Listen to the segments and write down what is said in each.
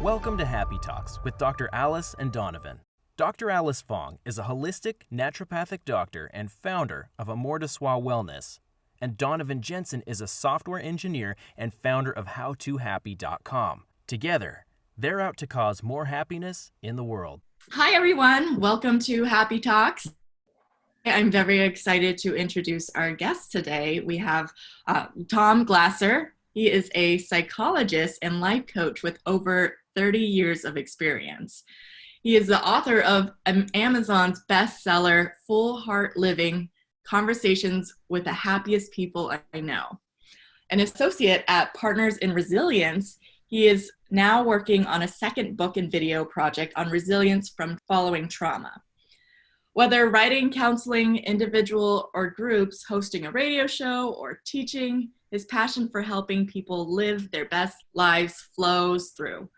Welcome to Happy Talks with Dr. Alice and Donovan. Dr. Alice Fong is a holistic naturopathic doctor and founder of Amor de Soi Wellness. And Donovan Jensen is a software engineer and founder of HowToHappy.com. Together, they're out to cause more happiness in the world. Hi, everyone. Welcome to Happy Talks. I'm very excited to introduce our guest today. We have Tom Glaser. He is a psychologist and life coach with over 30 years of experience. He is the author of Amazon's bestseller, Full Heart Living: Conversations with the Happiest People I Know. An associate at Partners in Resilience, he is now working on a second book and video project on resilience from following trauma. Whether writing, counseling, individual or groups, hosting a radio show, or teaching, his passion for helping people live their best lives flows through.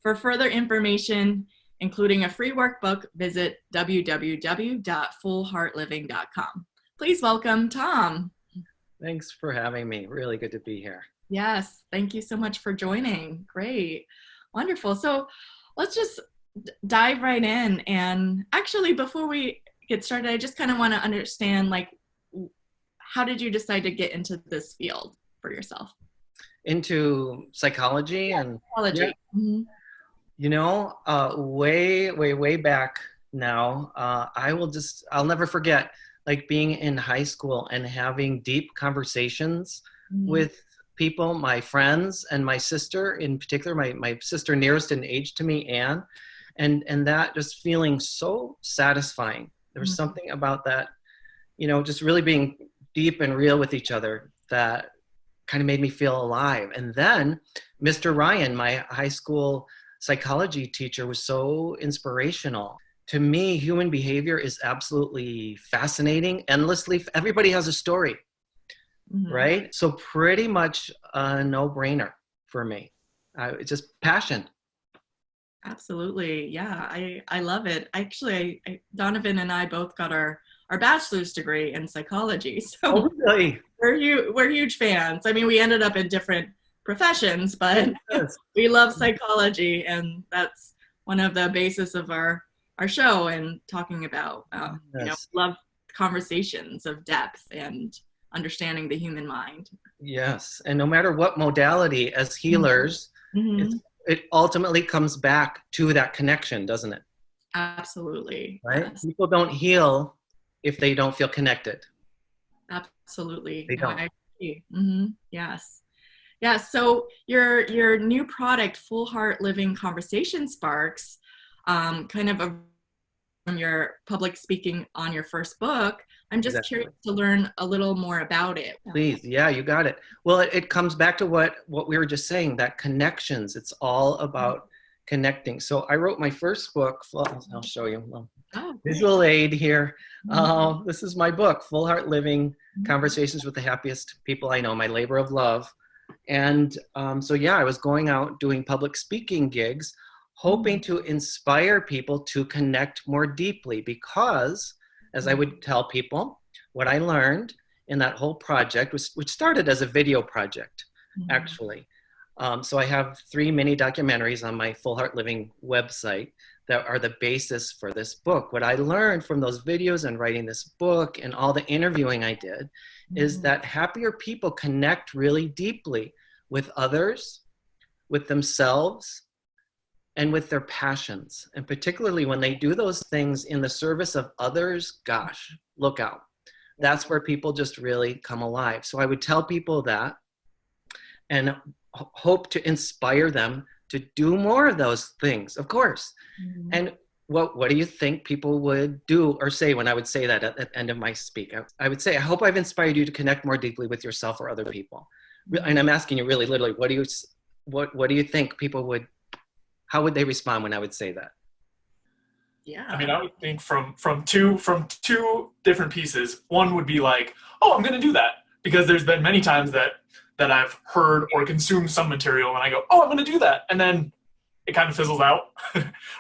For further information, including a free workbook, visit www.fullheartliving.com. Please welcome Tom. Thanks for having me. Really good to be here. Yes, thank you so much for joining. Great. Wonderful. So let's just dive right in. And actually, before we get started, I just kind of want to understand, like, how did you decide to get into this field for yourself? Into psychology? Yeah, and psychology. Yeah. Mm-hmm. You know, way back now, I'll never forget, like, being in high school and having deep conversations with people, my friends and my sister in particular, my sister nearest in age to me, Anne, and that just feeling so satisfying. There was something about that, you know, just really being deep and real with each other that kind of made me feel alive. And then Mr. Ryan, my high school psychology teacher, was so inspirational. To me, human behavior is absolutely fascinating, endlessly. Everybody has a story, right? So pretty much a no-brainer for me. It's just passion. Absolutely. Yeah, I love it. Actually, Donovan and I both got our bachelor's degree in psychology. So really? we're huge fans. I mean, we ended up in different professions, but we love psychology, and that's one of the basis of our show and talking about, you know, love conversations of depth and understanding the human mind. Yes. And no matter what modality, as healers, it ultimately comes back to that connection, doesn't it? Absolutely. Right? Yes. People don't heal if they don't feel connected. Absolutely. They don't. I agree. Yes. Yeah. So your new product, Full Heart Living Conversation Sparks, kind of from your public speaking on your first book. I'm just curious to learn a little more about it. Please. Yeah, you got it. Well, it comes back to what we were just saying, that connections. It's all about connecting. So I wrote my first book. I'll show you. Visual aid here. This is my book, Full Heart Living: Conversations with the Happiest People I Know, my labor of love. And so, yeah, I was going out doing public speaking gigs, hoping to inspire people to connect more deeply, because as I would tell people, what I learned in that whole project, which started as a video project, actually. So I have 3 mini documentaries on my Full Heart Living website that are the basis for this book. What I learned from those videos and writing this book and all the interviewing I did is that happier people connect really deeply with others, with themselves, and with their passions. And particularly when they do those things in the service of others, gosh, look out. That's where people just really come alive. So I would tell people that and hope to inspire them to do more of those things, of course. And what do you think people would do or say when I would say that at the end of my speak? I would say, I hope I've inspired you to connect more deeply with yourself or other people. And I'm asking you really literally, what do you think people would, how would they respond when I would say that? Yeah. I mean, I would think from two different pieces. One would be like, oh, I'm going to do that, because there's been many times that I've heard or consumed some material and I go, oh, I'm going to do that. And then it kind of fizzles out,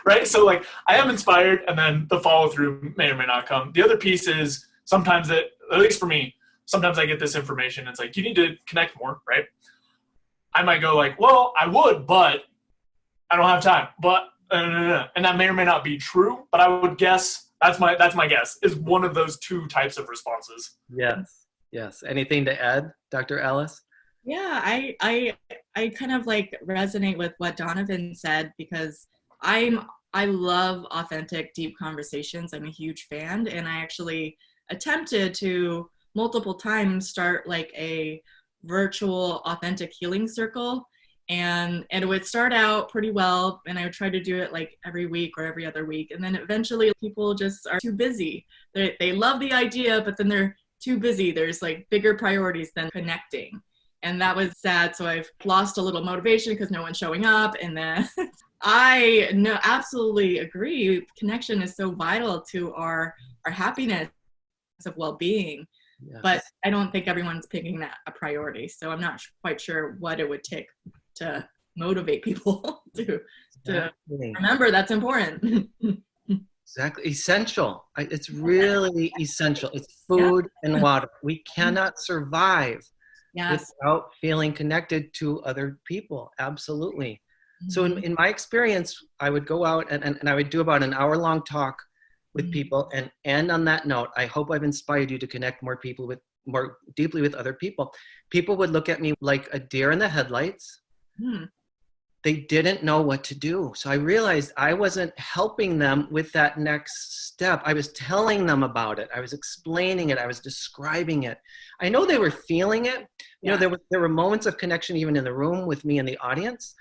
right? So like I am inspired, and then the follow through may or may not come. The other piece is sometimes at least for me, sometimes I get this information. It's like, you need to connect more, right? I might go like, well, I would, but I don't have time. But, and that may or may not be true, but I would guess, that's my guess, is one of those two types of responses. Yes. Yes. Anything to add, Dr. Alice? Yeah, I kind of like resonate with what Donovan said, because I love authentic, deep conversations. I'm a huge fan, and I actually attempted to multiple times start like a virtual authentic healing circle, and it would start out pretty well, and I would try to do it like every week or every other week, and then eventually people just are too busy. They love the idea, but then they're too busy. There's like bigger priorities than connecting. And that was sad. So I've lost a little motivation because no one's showing up. And then I absolutely agree. Connection is so vital to our happiness of well-being. Yes. But I don't think everyone's picking that a priority. So I'm not quite sure what it would take to motivate people to remember that's important. Exactly. Essential. It's really essential. It's food and water. We cannot survive without feeling connected to other people. Absolutely. Mm-hmm. So in my experience, I would go out and I would do about an hour-long talk with people and end on that note. I hope I've inspired you to connect more deeply with other people. People would look at me like a deer in the headlights. Mm. They didn't know what to do. So I realized I wasn't helping them with that next step. I was telling them about it. I was explaining it. I was describing it. I know they were feeling it. You know, there were moments of connection even in the room with me and the audience,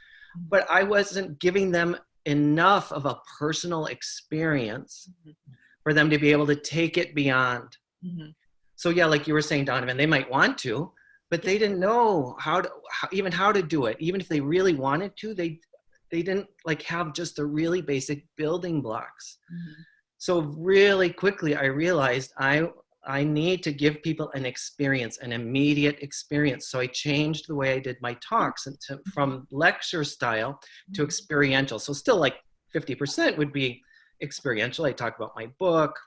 but I wasn't giving them enough of a personal experience for them to be able to take it beyond. Mm-hmm. So yeah, like you were saying, Donovan, they might want to, but they didn't know how to do it. Even if they really wanted to, they didn't like have just the really basic building blocks. Mm-hmm. So really quickly, I realized I need to give people an experience, an immediate experience. So I changed the way I did my talks from lecture style to experiential. So still like 50% would be experiential. I talk about my book,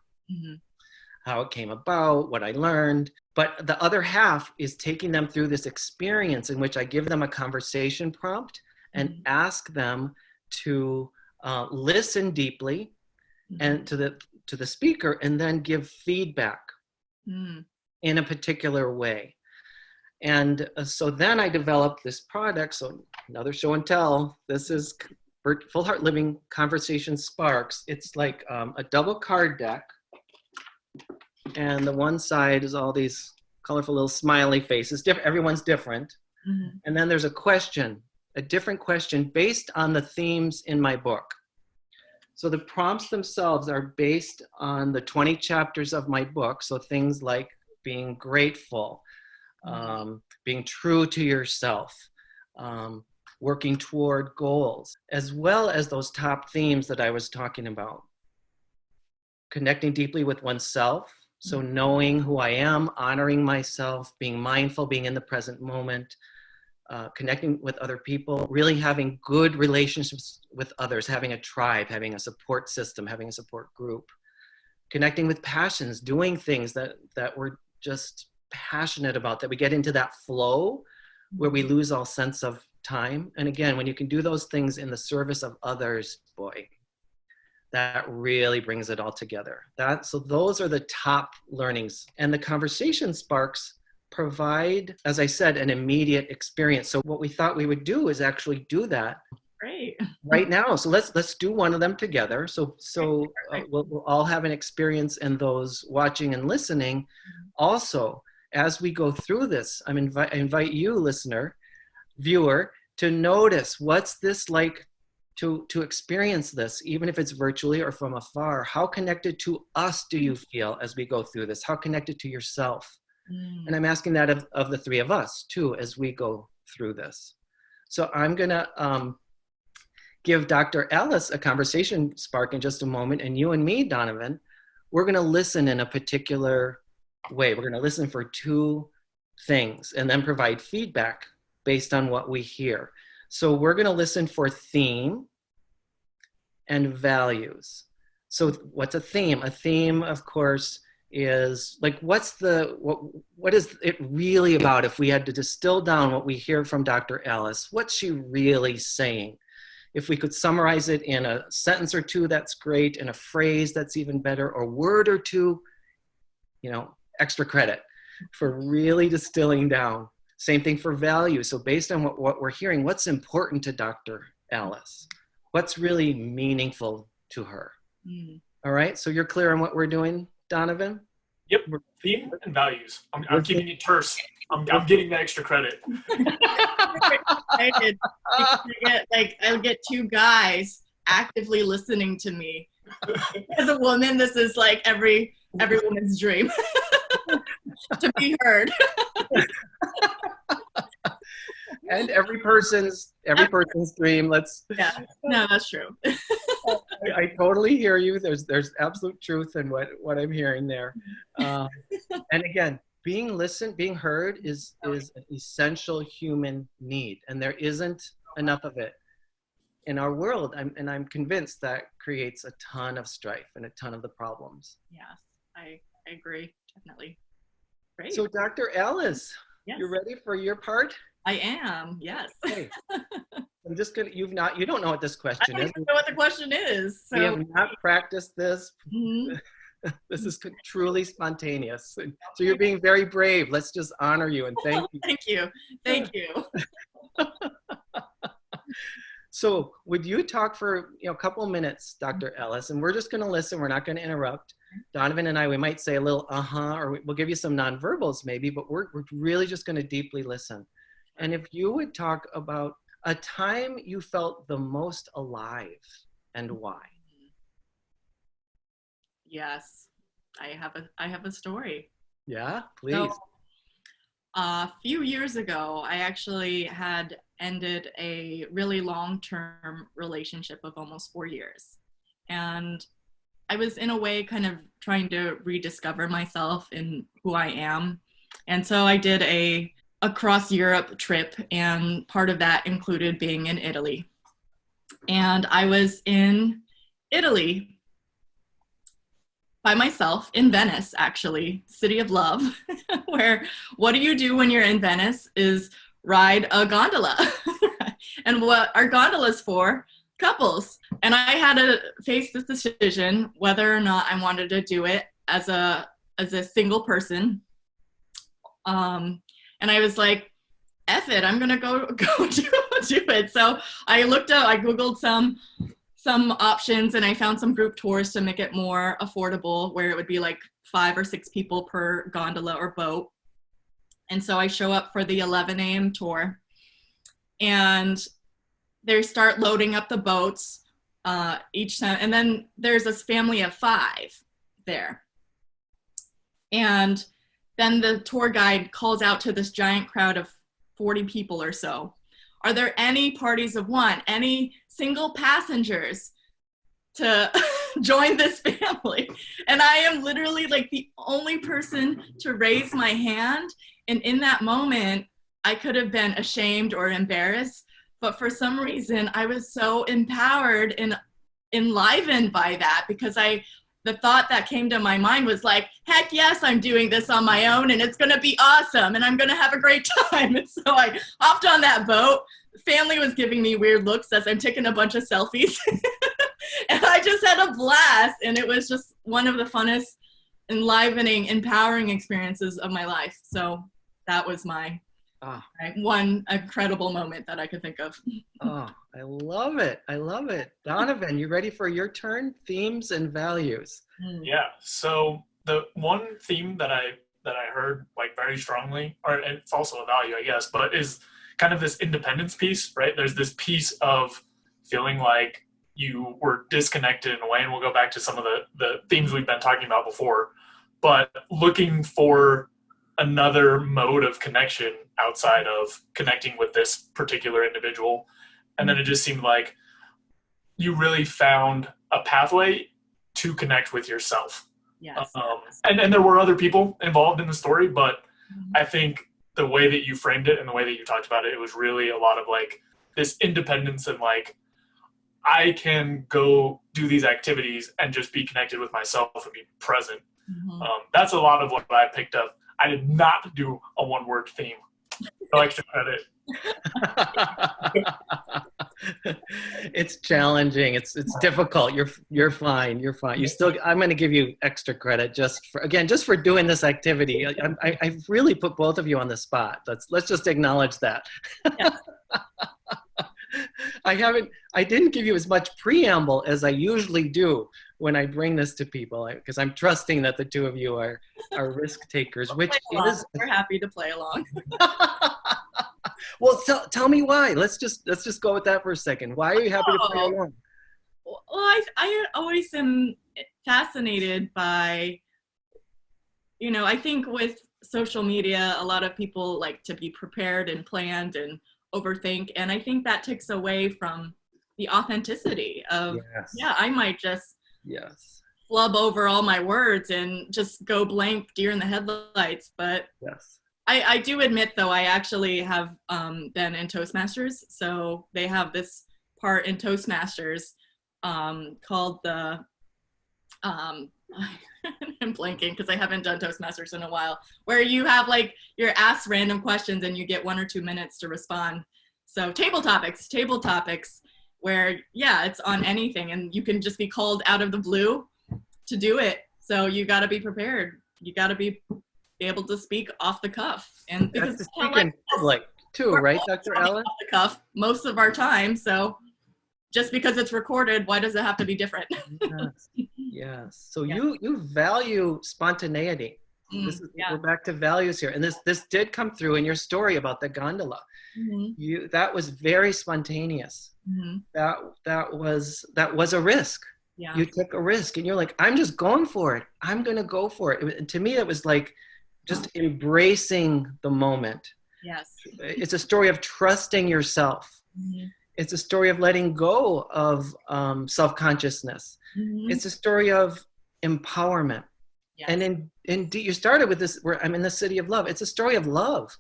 how it came about, what I learned. But the other half is taking them through this experience in which I give them a conversation prompt and ask them to listen deeply and to the speaker, and then give feedback in a particular way. And so then I developed this product. So another show and tell. This is Full Heart Living Conversation Sparks. It's like a double card deck. And the one side is all these colorful little smiley faces. Everyone's different. Mm-hmm. And then there's a different question based on the themes in my book. So the prompts themselves are based on the 20 chapters of my book. So things like being grateful, being true to yourself, working toward goals, as well as those top themes that I was talking about. Connecting deeply with oneself. So knowing who I am, honoring myself, being mindful, being in the present moment, connecting with other people, really having good relationships with others, having a tribe, having a support system, having a support group, connecting with passions, doing things that we're just passionate about, that we get into that flow where we lose all sense of time. And again, when you can do those things in the service of others, boy, that really brings it all together. So those are the top learnings. And the conversation sparks provide, as I said, an immediate experience. So what we thought we would do is actually do that right now. So let's do one of them together. So we'll all have an experience, and those watching and listening also, as we go through this, I invite you, listener, viewer, to notice what's this like to experience this, even if it's virtually or from afar. How connected to us do you feel as we go through this? How connected to yourself? And I'm asking that of the three of us too, as we go through this. So I'm gonna give Dr. Alice a conversation spark in just a moment, and you and me, Donovan, we're gonna listen in a particular way. We're gonna listen for two things and then provide feedback based on what we hear. So we're gonna listen for theme and values. So what's a theme? A theme, of course, is like, what is it really about? If we had to distill down what we hear from Dr. Alice, what's she really saying? If we could summarize it in a sentence or two, that's great. In a phrase, that's even better. Or word or two, extra credit for really distilling down. Same thing for value. So based on what we're hearing, what's important to Dr. Alice? What's really meaningful to her? All right, so you're clear on what we're doing, Donovan? Yep, theme and values. I'm keeping it terse. I'm getting the extra credit. I'll get two guys actively listening to me. As a woman, this is like every woman's dream to be heard. And every person's dream. Yeah, no, that's true. I totally hear you. There's absolute truth in what I'm hearing there. And again, being listened, being heard is an essential human need, and there isn't enough of it in our world. I'm convinced that creates a ton of strife and a ton of the problems. Yes, I agree, definitely. Great. So Dr. Alice, yes. You ready for your part? I am, yes. Okay. I'm just gonna, you don't know what this question is. I don't even know what the question is. So. We have not practiced this. Mm-hmm. This is truly spontaneous. So you're being very brave. Let's just honor you and thank you. Thank you. Thank you. So would you talk for a couple minutes, Dr. Ellis, and we're just going to listen. We're not going to interrupt. Donovan and I, we might say a little or we'll give you some nonverbals maybe, but we're really just going to deeply listen. And if you would talk about a time you felt the most alive and why. Yes, I have a story. Yeah, please. So, a few years ago, I actually had ended a really long-term relationship of almost 4 years. And I was in a way kind of trying to rediscover myself in who I am. And so I did a across Europe trip, and part of that included being in Italy. And I was in Italy by myself in Venice, actually, City of Love, where what do you do when you're in Venice is ride a gondola. And what are gondolas for? Couples. And I had to face this decision whether or not I wanted to do it as a single person. And I was like, F it, I'm gonna go do it. So I looked up, I Googled some options, and I found some group tours to make it more affordable, where it would be like 5 or 6 people per gondola or boat. And so I show up for the 11 a.m. tour, and they start loading up the boats each time. And then there's this family of 5 there. And then the tour guide calls out to this giant crowd of 40 people or so. Are there any parties of one? Any single passengers to join this family? And I am literally like the only person to raise my hand. And in that moment, I could have been ashamed or embarrassed, but for some reason, I was so empowered and enlivened by that, because the thought that came to my mind was like, heck yes, I'm doing this on my own, and it's gonna be awesome, and I'm gonna have a great time. And so I hopped on that boat. The family was giving me weird looks as I'm taking a bunch of selfies. And I just had a blast, and it was just one of the funnest, enlivening, empowering experiences of my life. So that was my one incredible moment that I could think of. Oh, I love it. I love it. Donovan, you ready for your turn? Themes and values. Yeah. So the one theme that I heard like very strongly, or it's also a value, I guess, but is kind of this independence piece, right? There's this piece of feeling like you were disconnected in a way, and we'll go back to some of the themes we've been talking about before, but looking for another mode of connection outside of connecting with this particular individual. And then it just seemed like you really found a pathway to connect with yourself. Yes. And there were other people involved in the story, but I think the way that you framed it and the way that you talked about it, it was really a lot of like this independence and like, I can go do these activities and just be connected with myself and be present. That's a lot of what I picked up. I did not do a one-word theme. No extra credit. It's challenging. It's difficult. You're fine. You're fine. You still. I'm going to give you extra credit just for doing this activity. I really put both of you on the spot. Let's just acknowledge that. Yeah. I didn't give you as much preamble as I usually do when I bring this to people, because I'm trusting that the two of you are risk takers, which is. We're happy to play along. Well, tell me why. Let's just go with that for a second. Why are you happy to play along? Well, I always am fascinated by, I think with social media, a lot of people like to be prepared and planned and overthink. And I think that takes away from the authenticity of, I might just flub over all my words and just go blank deer in the headlights. But I do admit, though, I actually have been in Toastmasters. So they have this part in Toastmasters called the, I'm blanking because I haven't done Toastmasters in a while, where you have like, you're asked random questions and you get 1 or 2 minutes to respond. So table topics, where, it's on anything and you can just be called out of the blue to do it. So you got to be prepared. You got to be able to speak off the cuff, and because it's kind of like public too, right, Dr. Ellen? Off the cuff most of our time, so just because it's recorded, why does it have to be different? Yes. So you value spontaneity. We're back to values here, and this did come through in your story about the gondola. That was very spontaneous. That was a risk. You took a risk, and you're like, I'm just going for it. I'm going to go for it. To me, it was like just embracing the moment. Yes. It's a story of trusting yourself. It's a story of letting go of self-consciousness. It's a story of empowerment. Yes. And you started with this, where I'm in the city of love. It's a story of love.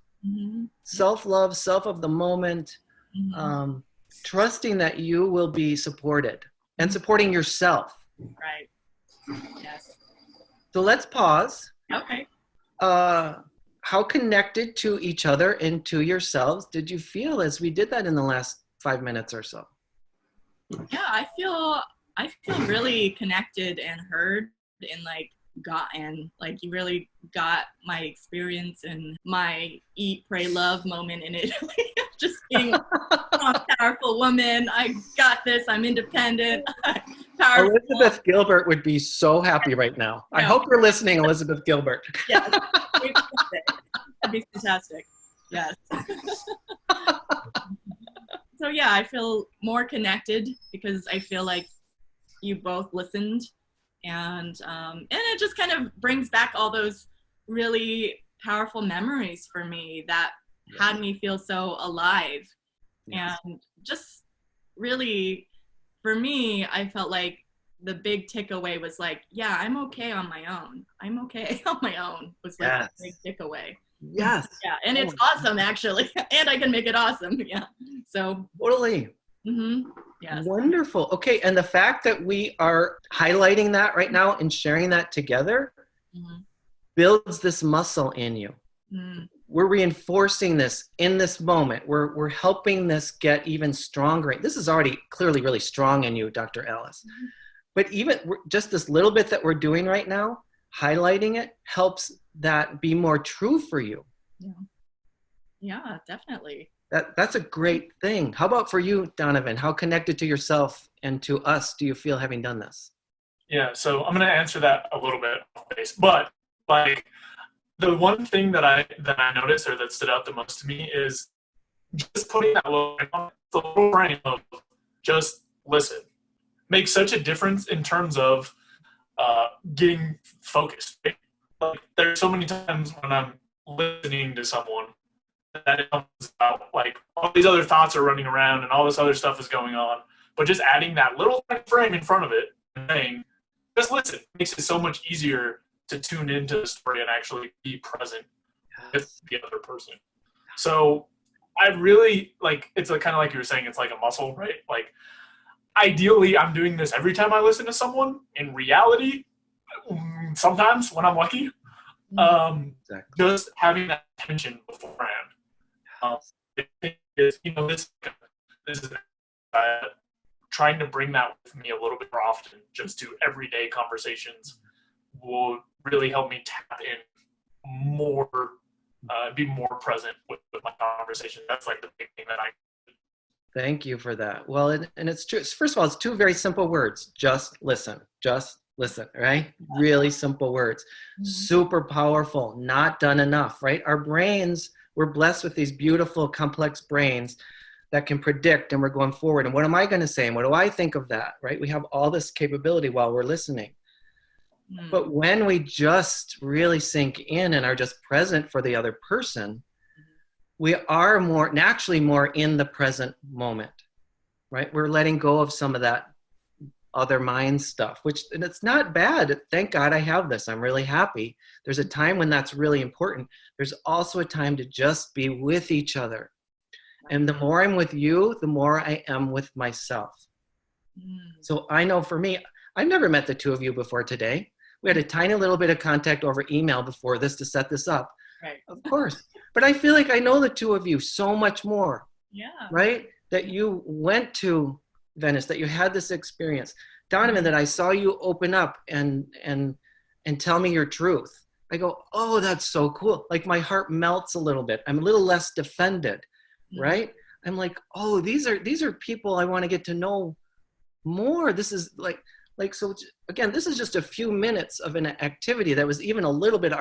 Self-love, self of the moment, trusting that you will be supported and supporting yourself. Right. Yes. So let's pause. Okay. How connected to each other and to yourselves did you feel as we did that in the last 5 minutes or so? Yeah, I feel really connected and heard, and you really got my experience and my eat, pray, love moment in Italy. Just being a strong, powerful woman. I got this. I'm independent. Powerful. Elizabeth Gilbert would be so happy right now. I hope you're listening, Elizabeth Gilbert. Yes. That'd be fantastic. Yes. So I feel more connected because I feel like you both listened, and it just kind of brings back all those really powerful memories for me that had me feel so alive. Yes. And just really, for me, I felt like the big takeaway was like, I'm okay on my own. I'm okay on my own was like a big takeaway. Yes. Yeah, and it's awesome, actually. And I can make it awesome. Yeah. So. Totally. Yes. Wonderful. Okay, and the fact that we are highlighting that right now and sharing that together builds this muscle in you. We're reinforcing this in this moment. We're helping this get even stronger. This is already clearly really strong in you, Dr. Alice. But even just this little bit that we're doing right now, highlighting it, helps that be more true for you. Yeah, definitely. That's a great thing. How about for you, Donovan? How connected to yourself and to us do you feel having done this? Yeah, so I'm going to answer that a little bit off base, but like the one thing that I noticed or that stood out the most to me is just putting that little frame of just listen makes such a difference in terms of getting focused. Like, there's so many times when I'm listening to someone that it comes out like all these other thoughts are running around and all this other stuff is going on, but just adding that little frame in front of it and saying, just listen, makes it so much easier to tune into the story and actually be present with the other person. So I really it's kind of like you were saying, it's like a muscle, right? Like ideally I'm doing this every time I listen to someone. In reality, sometimes when I'm lucky. Exactly. Just having that tension beforehand. I think is, this is trying to bring that with me a little bit more often, just to everyday conversations, will really help me tap in more, be more present with my conversation. That's like the big thing that I. Thank you for that. Well, and it's true. First of all, it's two very simple words. Just listen. Just listen, right? Really simple words. Super powerful. Not done enough, right? Our brains, we're blessed with these beautiful, complex brains that can predict, and we're going forward. And what am I going to say? And what do I think of that, right? We have all this capability while we're listening. But when we just really sink in and are just present for the other person, we are naturally more in the present moment, right? We're letting go of some of that other mind stuff, and it's not bad. Thank God I have this. I'm really happy. There's a time when that's really important. There's also a time to just be with each other. And the more I'm with you, the more I am with myself. So I know for me, I've never met the two of you before today. We had a tiny little bit of contact over email before this to set this up. Right. Of course. But I feel like I know the two of you so much more. Yeah. Right? That you went to Venice, that you had this experience. Donovan, that I saw you open up and tell me your truth. I go, oh, that's so cool. Like my heart melts a little bit. I'm a little less defended, right? I'm like, oh, these are people I want to get to know more. This is like, so again, this is just a few minutes of an activity that was even a little bit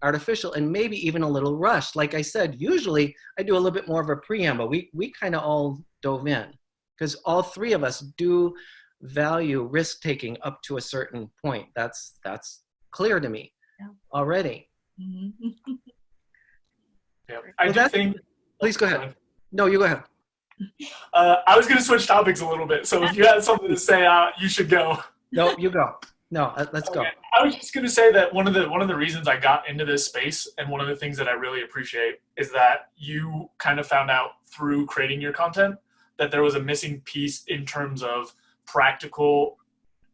artificial and maybe even a little rushed. Like I said, usually I do a little bit more of a preamble. We kind of all dove in because all three of us do value risk-taking up to a certain point. That's clear to me already. Yeah, I do think. Please go ahead. No, you go ahead. I was going to switch topics a little bit, so if you had something to say, you should go. No, you go. No, let's go. I was just going to say that one of the reasons I got into this space, and one of the things that I really appreciate, is that you kind of found out through creating your content that there was a missing piece in terms of practical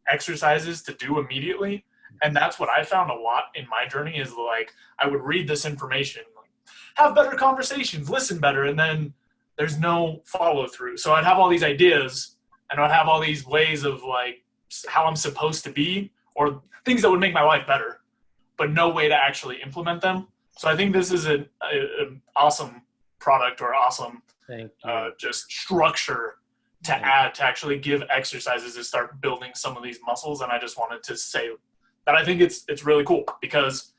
exercises to do immediately. And that's what I found a lot in my journey, is like I would read this information, like, have better conversations, listen better, and then there's no follow through. So I'd have all these ideas and I'd have all these ways of like how I'm supposed to be, or things that would make my life better, but no way to actually implement them. So I think this is an awesome product, or awesome just structure to add, to actually give exercises to start building some of these muscles. And I just wanted to say that I think it's really cool, because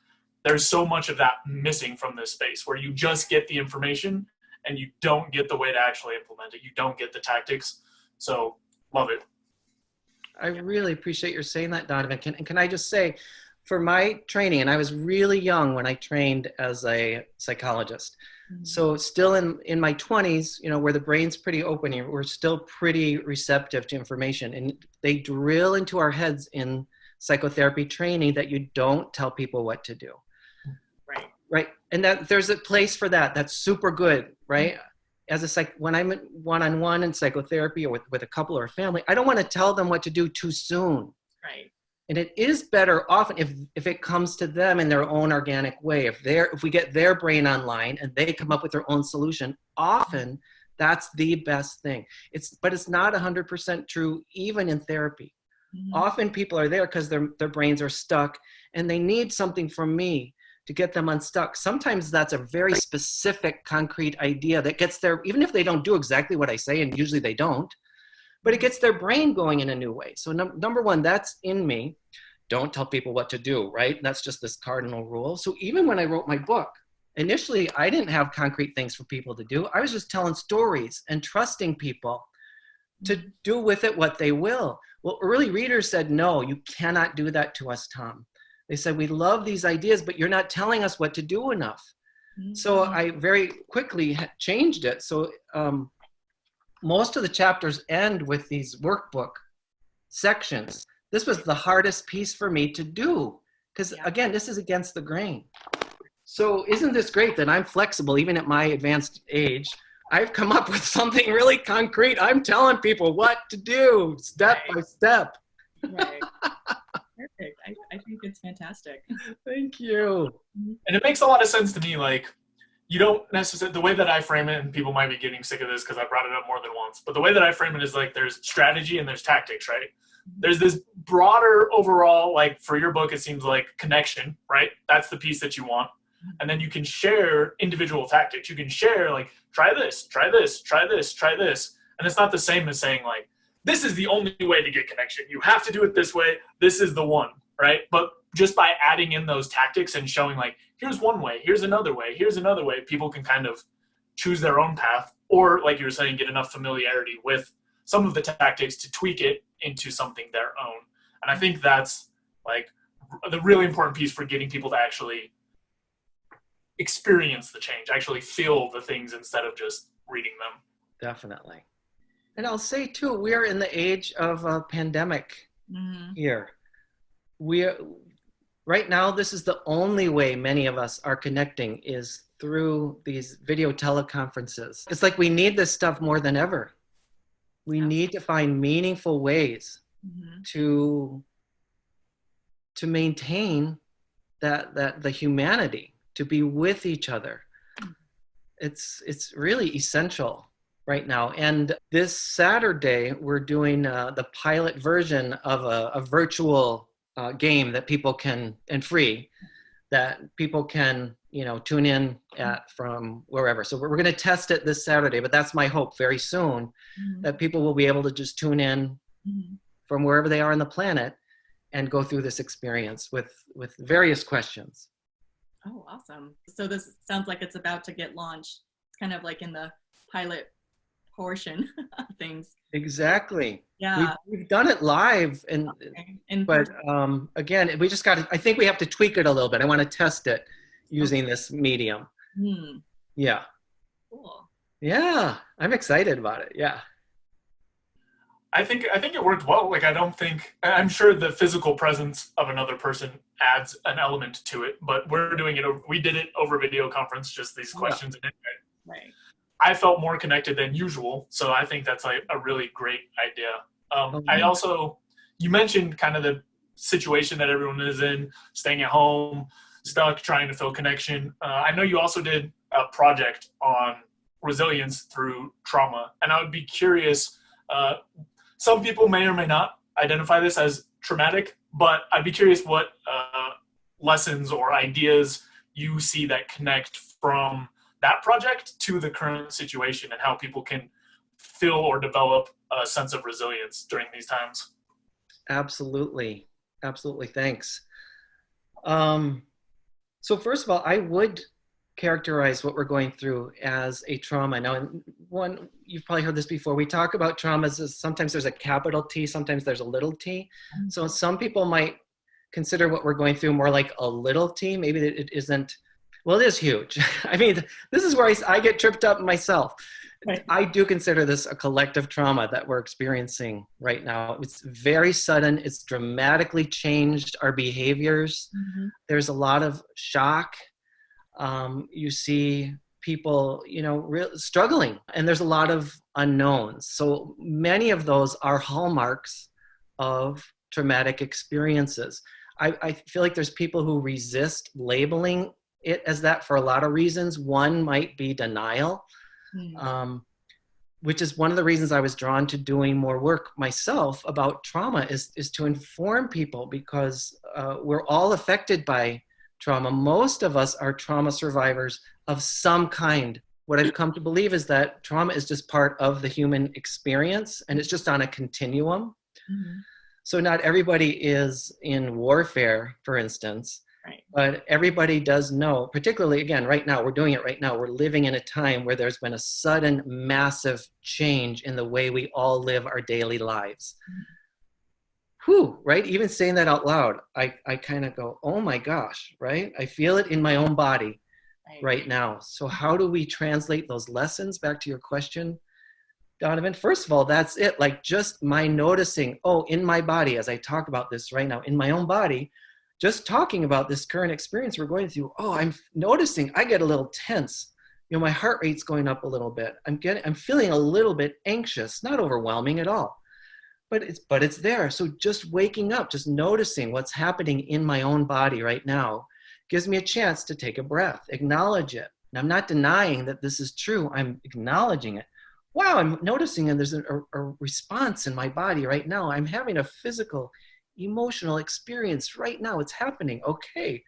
there's so much of that missing from this space, where you just get the information and you don't get the way to actually implement it. You don't get the tactics. So love it. I really appreciate your saying that, Donovan. Can I just say, for my training, and I was really young when I trained as a psychologist. So still in my 20s, where the brain's pretty open, we're still pretty receptive to information. And they drill into our heads in psychotherapy training that you don't tell people what to do. Right. And that there's a place for that. That's super good, right? When I'm one-on-one in psychotherapy, or with a couple or a family, I don't want to tell them what to do too soon. Right. And it is better often if it comes to them in their own organic way. If we get their brain online and they come up with their own solution, often that's the best thing. But it's not 100% true even in therapy. Often people are there because their brains are stuck and they need something from me to get them unstuck. Sometimes that's a very specific, concrete idea that gets there, even if they don't do exactly what I say, and usually they don't, but it gets their brain going in a new way. So number one, that's in me. Don't tell people what to do, right? That's just this cardinal rule. So even when I wrote my book, initially I didn't have concrete things for people to do. I was just telling stories and trusting people to do with it what they will. Well, early readers said, no, you cannot do that to us, Tom. They said, we love these ideas, but you're not telling us what to do enough. So I very quickly changed it. So most of the chapters end with these workbook sections. This was the hardest piece for me to do, because again, this is against the grain. So isn't this great that I'm flexible, even at my advanced age? I've come up with something really concrete. I'm telling people what to do, step by step. Right. Perfect. I think it's fantastic. Thank you. And it makes a lot of sense to me. Like, you don't necessarily, the way that I frame it, and people might be getting sick of this because I brought it up more than once, but the way that I frame it is like there's strategy and there's tactics, right? There's this broader overall, like for your book, it seems like connection, right? That's the piece that you want. And then you can share individual tactics. You can share like, try this, try this, try this, try this. And it's not the same as saying like, this is the only way to get connection. You have to do it this way. This is the one, right? But just by adding in those tactics and showing like, here's one way, here's another way, here's another way, people can kind of choose their own path, or like you were saying, get enough familiarity with some of the tactics to tweak it into something their own. And I think that's like the really important piece for getting people to actually experience the change, actually feel the things instead of just reading them. Definitely. And I'll say too, we are in the age of a pandemic here. Right now, this is the only way many of us are connecting is through these video teleconferences. It's like we need this stuff more than ever. We need to find meaningful ways to maintain that the humanity, to be with each other. It's really essential right now. And this Saturday, we're doing the pilot version of a virtual game that people can, and free, that people can, tune in at from wherever. So we're going to test it this Saturday, but that's my hope very soon, that people will be able to just tune in from wherever they are on the planet and go through this experience with various questions. Oh, awesome. So this sounds like it's about to get launched. It's kind of like in the pilot portion of things. Exactly. Yeah. We've done it live, but again, I think we have to tweak it a little bit. I want to test it using this medium. Yeah. Cool. Yeah. I'm excited about it. Yeah. I think it worked well. Like, I'm sure the physical presence of another person adds an element to it, but we did it over video conference, just these questions. Right. I felt more connected than usual. So I think that's like a really great idea. You mentioned kind of the situation that everyone is in, staying at home, stuck, trying to feel connection. I know you also did a project on resilience through trauma, and I would be curious, some people may or may not identify this as traumatic, but I'd be curious what lessons or ideas you see that connect from that project to the current situation and how people can feel or develop a sense of resilience during these times. Absolutely. Absolutely. Thanks. So first of all, I would characterize what we're going through as a trauma. Now, you've probably heard this before. We talk about traumas as sometimes there's a capital T, sometimes there's a little t. So some people might consider what we're going through more like a little t. Maybe it isn't. Well, it is huge. I mean, this is where I get tripped up myself. Right. I do consider this a collective trauma that we're experiencing right now. It's very sudden. It's dramatically changed our behaviors. There's a lot of shock. You see people, struggling, and there's a lot of unknowns. So many of those are hallmarks of traumatic experiences. I feel like there's people who resist labeling it as that for a lot of reasons. One might be denial, which is one of the reasons I was drawn to doing more work myself about trauma is to inform people, because we're all affected by trauma. Most of us are trauma survivors of some kind. What I've come to believe is that trauma is just part of the human experience, and it's just on a continuum. So not everybody is in warfare, for instance. Right. But everybody does know, particularly, again, right now, we're doing it right now. We're living in a time where there's been a sudden, massive change in the way we all live our daily lives. Whew, right? Even saying that out loud, I kind of go, oh my gosh, right? I feel it in my own body right now. So how do we translate those lessons back to your question, Donovan? First of all, that's it. Like just my noticing, in my body, as I talk about this right now, in my own body, just talking about this current experience we're going through, I'm noticing I get a little tense. My heart rate's going up a little bit. I'm feeling a little bit anxious, not overwhelming at all. but it's there. So just waking up, just noticing what's happening in my own body right now gives me a chance to take a breath, acknowledge it. And I'm not denying that this is true. I'm acknowledging it. Wow, I'm noticing and there's a response in my body right now. I'm having a physical, emotional experience right now. It's happening. Okay,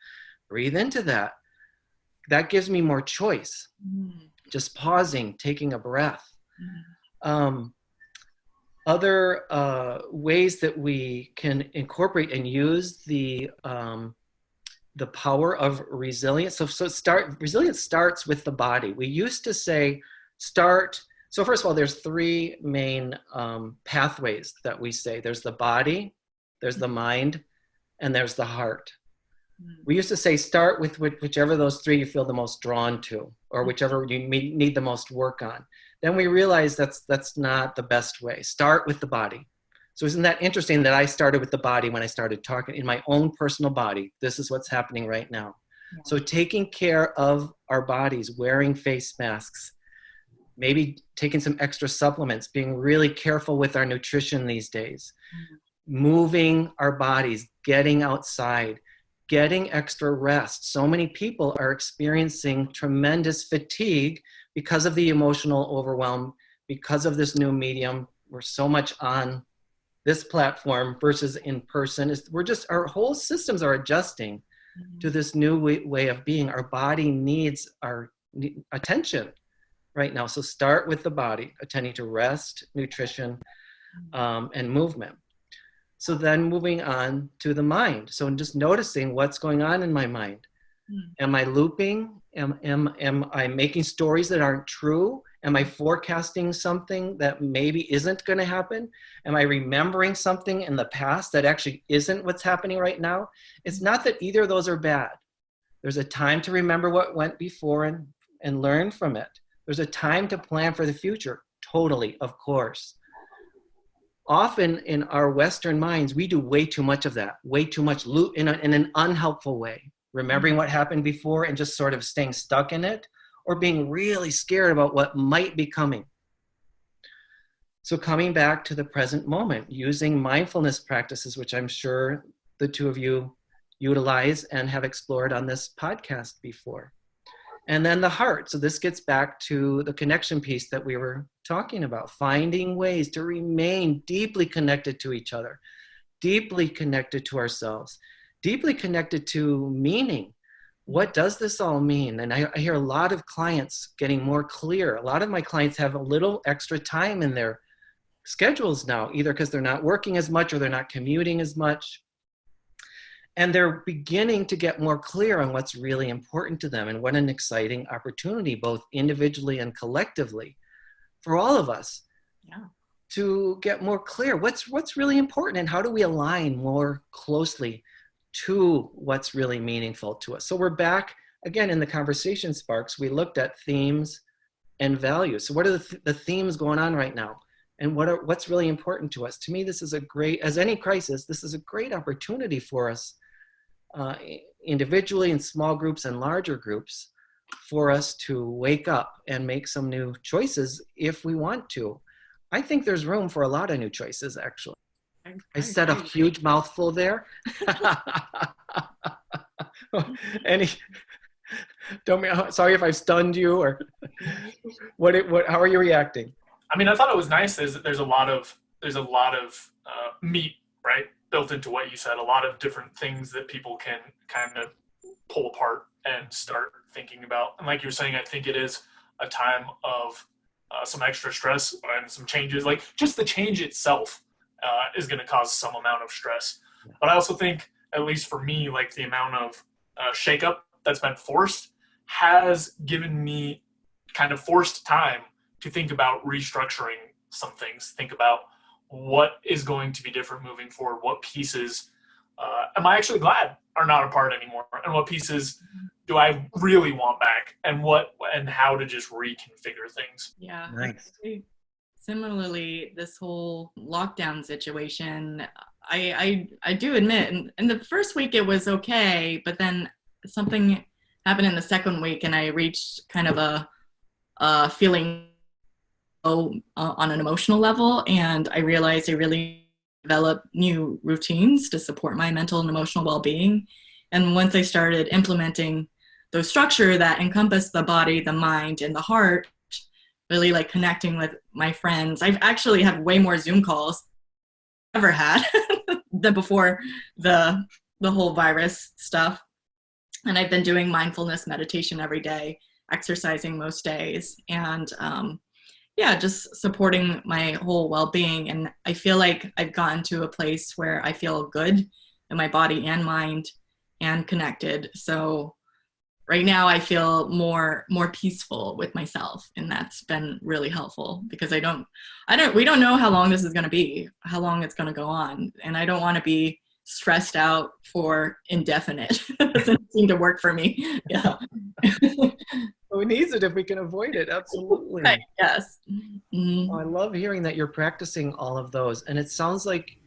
breathe into that. That gives me more choice. Just pausing, taking a breath. Other ways that we can incorporate and use the power of resilience. Resilience starts with the body. We used to say so first of all, there's three main pathways that we say. There's the body, there's the mind, and there's the heart. We used to say start with whichever of those three you feel the most drawn to, or whichever you need the most work on. Then we realized that's not the best way. Start with the body. So isn't that interesting that I started with the body when I started talking in my own personal body? This is what's happening right now. Yeah. So taking care of our bodies, wearing face masks, maybe taking some extra supplements, being really careful with our nutrition these days, moving our bodies, getting outside, getting extra rest. So many people are experiencing tremendous fatigue because of the emotional overwhelm, because of this new medium. We're so much on this platform versus in person. Our whole systems are adjusting to this new way of being. Our body needs our attention right now. So start with the body, attending to rest, nutrition, and movement. So then moving on to the mind. So just noticing what's going on in my mind. Am I looping? Am I making stories that aren't true? Am I forecasting something that maybe isn't going to happen? Am I remembering something in the past that actually isn't what's happening right now? It's not that either of those are bad. There's a time to remember what went before and learn from it. There's a time to plan for the future. Totally, of course. Often in our Western minds, we do way too much of that, way too much in an unhelpful way. Remembering what happened before and just sort of staying stuck in it, or being really scared about what might be coming. So coming back to the present moment, using mindfulness practices, which I'm sure the two of you utilize and have explored on this podcast before. And then the heart. So this gets back to the connection piece that we were talking about, finding ways to remain deeply connected to each other, deeply connected to ourselves, deeply connected to meaning. What does this all mean? And I hear a lot of clients getting more clear. A lot of my clients have a little extra time in their schedules now, either because they're not working as much or they're not commuting as much. And they're beginning to get more clear on what's really important to them, and what an exciting opportunity, both individually and collectively, for all of us to get more clear. What's really important, and how do we align more closely to what's really meaningful to us? So we're back again in the conversation sparks. We looked at themes and values. So what are the themes going on right now? And what's really important to us? To me, this is as any crisis, this is a great opportunity for us individually, in small groups and larger groups, for us to wake up and make some new choices if we want to. I think there's room for a lot of new choices, actually. I said a huge mouthful there. Sorry if I stunned you, or how are you reacting? I mean, I thought it was nice. There's a lot of meat, right, built into what you said. A lot of different things that people can kind of pull apart and start thinking about. And like you were saying, I think it is a time of some extra stress and some changes. Like just the change itself is going to cause some amount of stress. But I also think, at least for me, like the amount of shakeup that's been forced has given me kind of forced time to think about restructuring some things, think about what is going to be different moving forward, what pieces am I actually glad are not a part anymore, and what pieces do I really want back, and how to just reconfigure things. Yeah. Nice. Similarly, this whole lockdown situation, I do admit, in the first week it was okay, but then something happened in the second week, and I reached kind of a feeling low on an emotional level, and I realized I really develop new routines to support my mental and emotional well-being. And once I started implementing those structure that encompass the body, the mind, and the heart, really like connecting with my friends. I've actually had way more Zoom calls I've ever had than before the whole virus stuff. And I've been doing mindfulness meditation every day, exercising most days, and just supporting my whole well-being. And I feel like I've gotten to a place where I feel good in my body and mind and connected. So right now I feel more peaceful with myself, and that's been really helpful because we don't know how long this is going to be, how long it's going to go on, and I don't want to be stressed out for indefinite. It doesn't seem to work for me. Yeah. Who needs it if we can avoid it? Absolutely. Right. Yes. Mm-hmm. Oh, I love hearing that you're practicing all of those. And it sounds like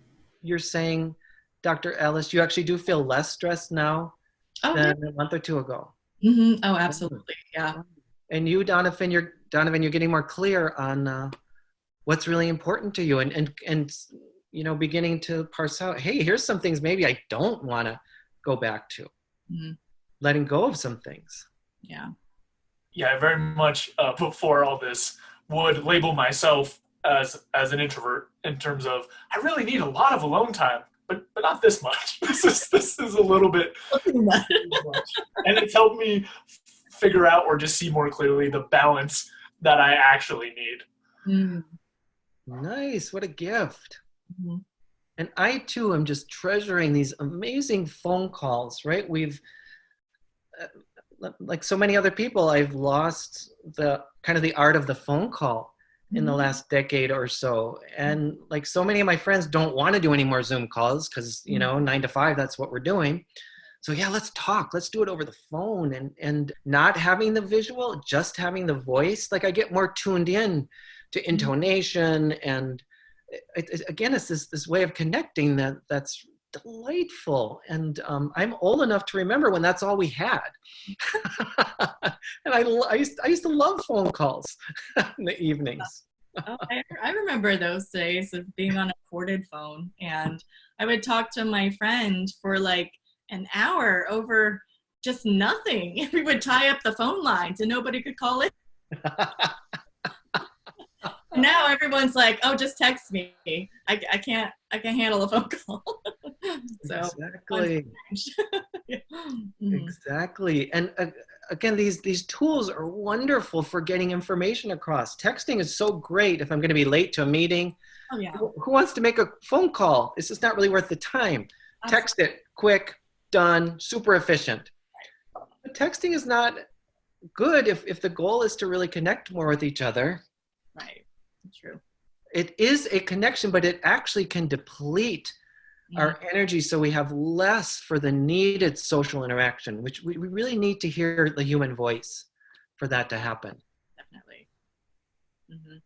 you're saying, Dr. Alice, you actually do feel less stressed now than a month or two ago. Mm-hmm. Oh, absolutely. Yeah. And you, Donovan, you're getting more clear on what's really important to you, and beginning to parse out, hey, here's some things maybe I don't want to go back to. Mm-hmm. Letting go of some things. Yeah. Yeah, I very much before all this would label myself as an introvert in terms of I really need a lot of alone time, but not this much. This is a little bit too much. And it's helped me figure out or just see more clearly the balance that I actually need. Mm. Nice. What a gift. Mm-hmm. And I too am just treasuring these amazing phone calls, right? We've like so many other people, I've lost the kind of the art of the phone call in the last decade or so. And like so many of my friends don't want to do any more Zoom calls because, 9 to 5, that's what we're doing. So yeah, let's talk. Let's do it over the phone, and not having the visual, just having the voice. Like I get more tuned in to intonation, and again, it's this way of connecting that's delightful. And I'm old enough to remember when that's all we had. And I used to love phone calls in the evenings. Oh, I remember those days of being on a corded phone, and I would talk to my friend for like an hour over just nothing. We would tie up the phone lines and nobody could call in. Now everyone's like, oh, just text me. I can't handle a phone call. So exactly. Exactly. And again, these tools are wonderful for getting information across. Texting is so great if I'm going to be late to a meeting. Oh yeah. Who wants to make a phone call? It's just not really worth the time. Text it, quick, done, super efficient. But texting is not good if the goal is to really connect more with each other. Right. True. It is a connection, but it actually can deplete our energy, so we have less for the needed social interaction, which we really need to hear the human voice for that to happen. Definitely. Mm-hmm.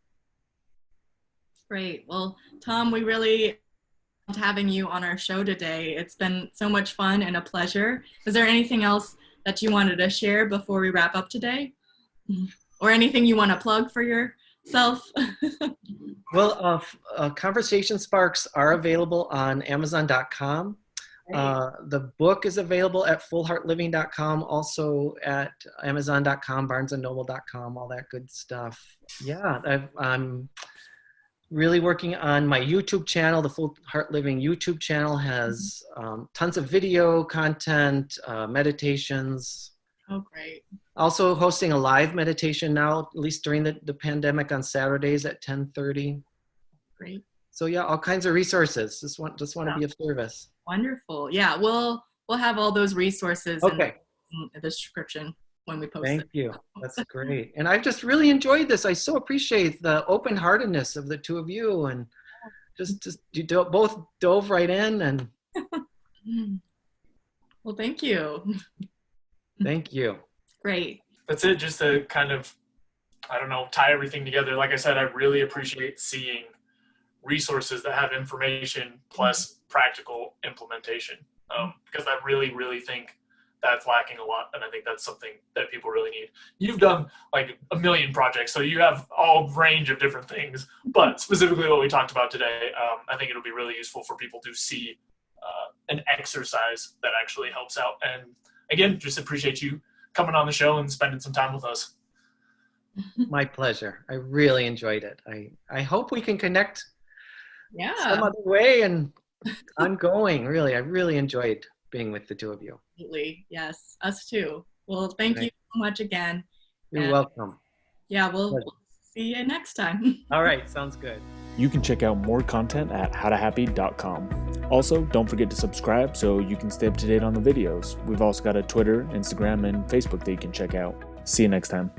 Great. Well, Tom, we really loved having you on our show today. It's been so much fun and a pleasure. Is there anything else that you wanted to share before we wrap up today? Or anything you want to plug for yourself? Well, Conversation Sparks are available on Amazon.com. The book is available at fullheartliving.com, also at Amazon.com, BarnesandNoble.com, all that good stuff. Yeah, I'm really working on my YouTube channel. The Full Heart Living YouTube channel has tons of video content, meditations. Oh, great. Also hosting a live meditation now, at least during the pandemic, on Saturdays at 10:30. Great. So yeah, all kinds of resources. Just want to be of service. Wonderful. Yeah, we'll have all those resources in the description when we post it. Thank you. That's great. And I've just really enjoyed this. I so appreciate the open-heartedness of the two of you, and just you both dove right in. And well, thank you. Thank you. Great. That's it. Just to kind of, tie everything together. Like I said, I really appreciate seeing resources that have information plus practical implementation, because I really, really think that's lacking a lot, and I think that's something that people really need. You've done like a million projects, so you have all range of different things, but specifically what we talked about today, I think it'll be really useful for people to see an exercise that actually helps out. And again, just appreciate you coming on the show and spending some time with us. My pleasure. I really enjoyed it. I hope we can connect some other way and ongoing. Really, I really enjoyed being with the two of you. Absolutely. Yes, us too. Well, thank you so much again. You're welcome. Yeah, we'll see you next time. All right, sounds good. You can check out more content at howtohappy.com. Also, don't forget to subscribe so you can stay up to date on the videos. We've also got a Twitter, Instagram, and Facebook that you can check out. See you next time.